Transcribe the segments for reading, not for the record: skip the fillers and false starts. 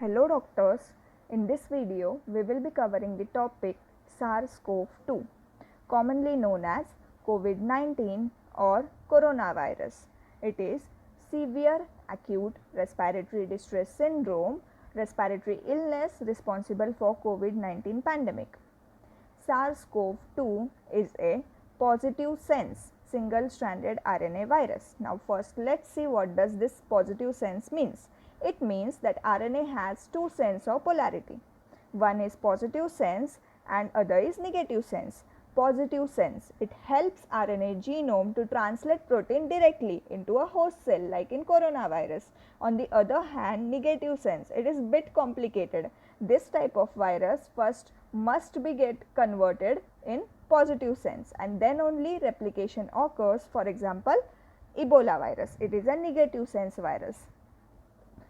Hello doctors, in this video we will be covering the topic SARS-CoV-2, commonly known as COVID-19 or coronavirus. It is severe acute respiratory distress syndrome, respiratory illness responsible for COVID-19 pandemic. SARS-CoV-2 is a positive sense single-stranded RNA virus. Now first let's see what does this positive sense means. It means that RNA has two sense of polarity. One is positive sense and other is negative sense. Positive sense, it helps RNA genome to translate protein directly into a host cell like in coronavirus. On the other hand, negative sense, it is bit complicated. This type of virus first must be get converted in positive sense and then only replication occurs. For example, Ebola virus, it is a negative sense virus.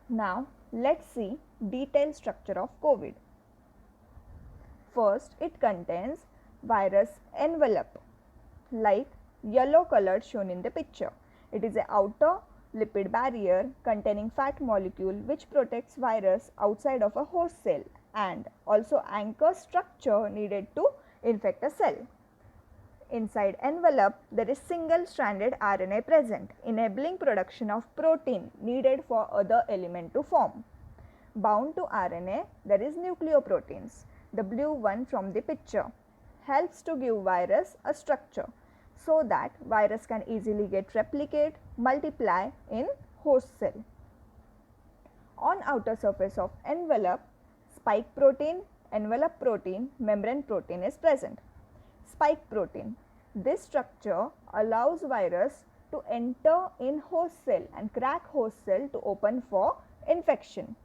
Now let's see detailed structure of COVID. First, it contains virus envelope like yellow color shown in the picture. It is an outer lipid barrier containing fat molecule which protects virus outside of a host cell and also anchor structure needed to infect a cell. Inside envelope, there is single-stranded RNA present, enabling production of protein needed for other element to form. Bound to RNA, there is nucleoproteins. The blue one from the picture helps to give virus a structure so that virus can easily get replicate, multiply in host cell. On outer surface of envelope, spike protein, envelope protein, membrane protein is present. Spike protein. This structure allows virus to enter in host cell and crack host cell to open for infection.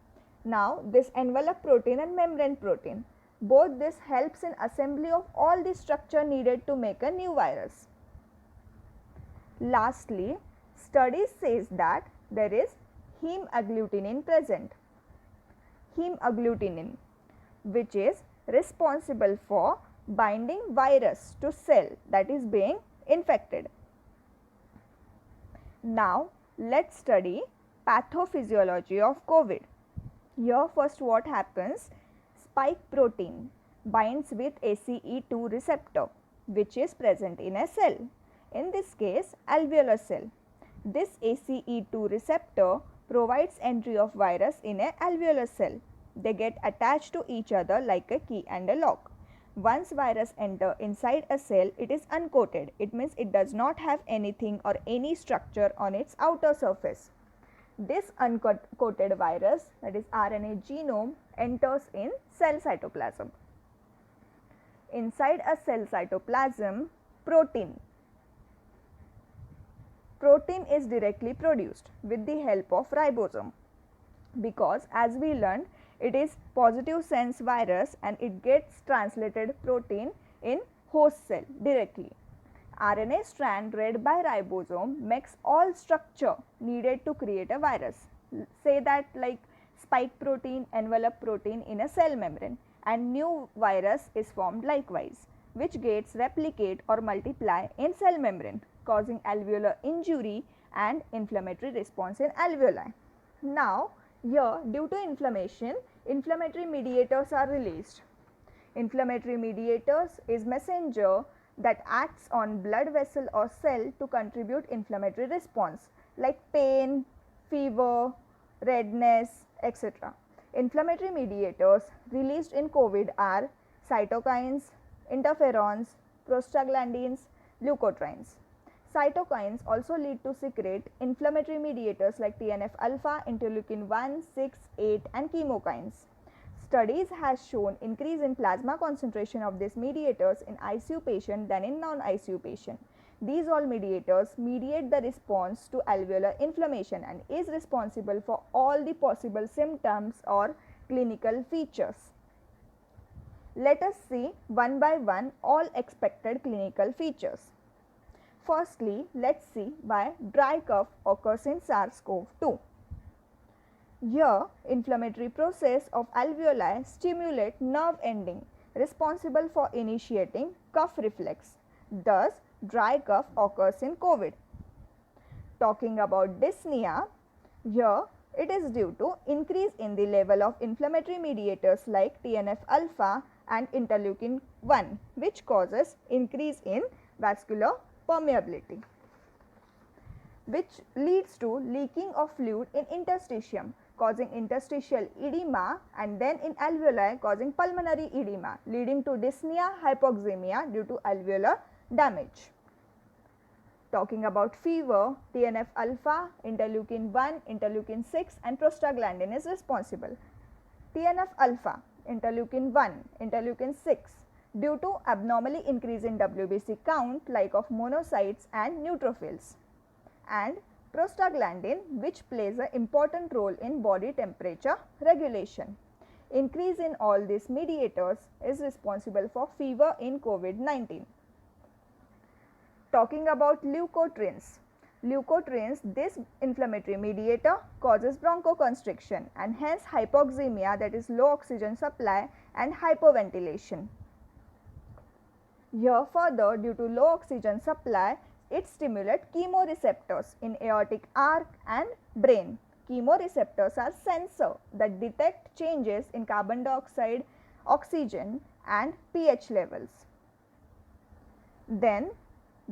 Now this envelope protein and membrane protein, both this helps in assembly of all the structure needed to make a new virus. Lastly, studies says that there is heme agglutinin present. Heme agglutinin, which is responsible for binding virus to cell that is being infected. Now let's study pathophysiology of COVID. Here first what happens, spike protein binds with ACE2 receptor which is present in a cell, in this case alveolar cell. This ACE2 receptor provides entry of virus in a alveolar cell. They get attached to each other like a key and a lock. Once virus enter inside a cell, it is uncoated. It means it does not have anything or any structure on its outer surface. This uncoated virus, that is RNA genome, enters in cell cytoplasm. Inside a cell cytoplasm, protein is directly produced with the help of ribosome, because as we learned, it is positive sense virus and it gets translated protein in host cell directly. RNA strand read by ribosome makes all structure needed to create a virus. Say that like spike protein, envelope protein in a cell membrane, and new virus is formed likewise, which gets replicate or multiply in cell membrane, causing alveolar injury and inflammatory response in alveoli. Now here, due to inflammation, inflammatory mediators are released. Inflammatory mediators is messenger that acts on blood vessel or cell to contribute inflammatory response like pain, fever, redness, etc. Inflammatory mediators released in COVID are cytokines, interferons, prostaglandins, leukotrienes. Cytokines also lead to secrete inflammatory mediators like TNF alpha, interleukin 1, 6, 8 and chemokines. Studies has shown increase in plasma concentration of these mediators in ICU patient than in non-ICU patient. These all mediators mediate the response to alveolar inflammation and is responsible for all the possible symptoms or clinical features. Let us see one by one all expected clinical features. Firstly, let's see why dry cough occurs in SARS-CoV-2. Here, inflammatory process of alveoli stimulate nerve ending responsible for initiating cough reflex. Thus, dry cough occurs in COVID. Talking about dyspnea, here It is due to increase in the level of inflammatory mediators like TNF alpha and interleukin 1, which causes increase in vascular permeability, which leads to leaking of fluid in interstitium, causing interstitial edema, and then in alveoli causing pulmonary edema, leading to dyspnea, hypoxemia due to alveolar damage. Talking about fever, TNF alpha, interleukin 1, interleukin 6 and prostaglandin is responsible. TNF alpha, interleukin 1, interleukin 6 due to abnormally increase in WBC count like of monocytes and neutrophils, and prostaglandin, which plays an important role in body temperature regulation. Increase in all these mediators is responsible for fever in COVID-19. Talking about leukotrienes. Leukotrienes, this inflammatory mediator causes bronchoconstriction and hence hypoxemia, that is low oxygen supply, and hypoventilation. Here further, due to low oxygen supply, it stimulates chemoreceptors in aortic arc and brain. Chemoreceptors are sensors that detect changes in carbon dioxide, oxygen and pH levels. Then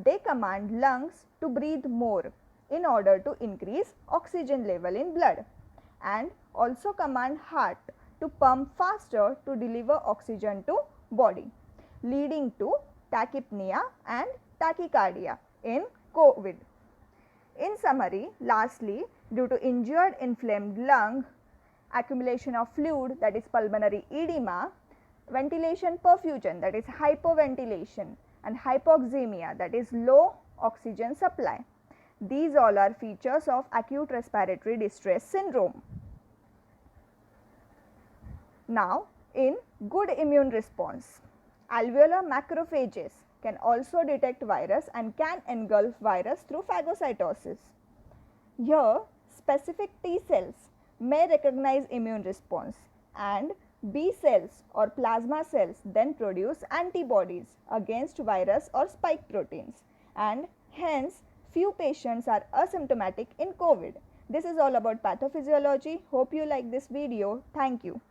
they command lungs to breathe more in order to increase oxygen level in blood, and also command heart to pump faster to deliver oxygen to body, leading to tachypnea and tachycardia in COVID. In summary, lastly, due to injured inflamed lung, accumulation of fluid, that is pulmonary edema, ventilation perfusion, that is hypoventilation, and hypoxemia, that is low oxygen supply. These all are features of acute respiratory distress syndrome. Now, in good immune response, alveolar macrophages can also detect virus and can engulf virus through phagocytosis. Here, specific T cells may recognize immune response, and B cells or plasma cells then produce antibodies against virus or spike proteins, and hence few patients are asymptomatic in COVID. This is all about pathophysiology. Hope you like this video. Thank you.